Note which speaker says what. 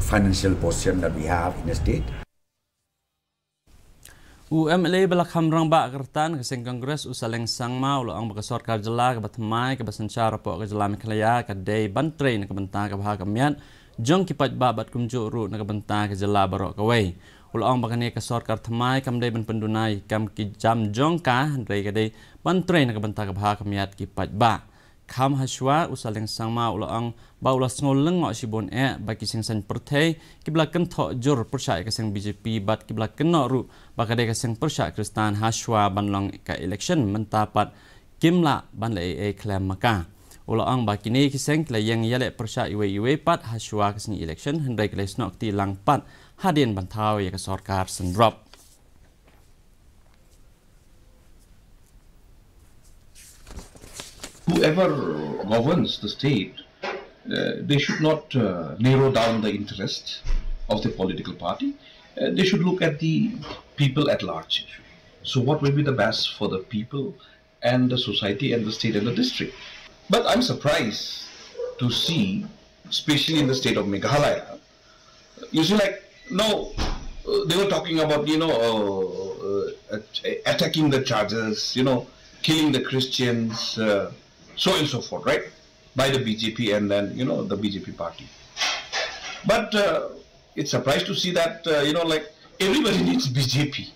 Speaker 1: financial position that we have in the state.
Speaker 2: UMLA balakam rang ba kertan keseng Kongres Saleng Sangma ulo ang baka Sorkar jela ke batmai ke basancara po ke jela Meklaya ke day ban Trei ke bentang ke bahag Miat Jong ki Paidbah bat kumju ru ke bentang ke jela barok ke wei ulo ang baka ni ke Sorkar thamai kam day ban pendunai kam ki jam Jong ka Trei ke day ban Trei ke bentang ke bahag Miat ki Paidbah kam haswa Saleng Sangma ulo ang ba ulo ngoleng ngok sibon bagi sing san perthai ki blakan tho jur persai ke sing BJP bat ki blakan no ru baka de ke sing persai Kristan haswa banlong ka election mentapat kimla ban le klaim maka ulo ang baki ni ki sing klayang yale persai iwe pat haswa ke sing election hendai ke lesnok ti lang pat hadin bantau ya ke Sorkar sendrop.
Speaker 3: Whoever governs the state, they should not narrow down the interest of the political party. They should look at the people at large. So what will be the best for the people and the society and the state and the district? But I'm surprised to see, especially in the state of Meghalaya, you see they were talking about, attacking the charges, killing the Christians, so and so forth, right? By the BJP and then, the BJP party. But it's surprised to see that, everybody needs BJP.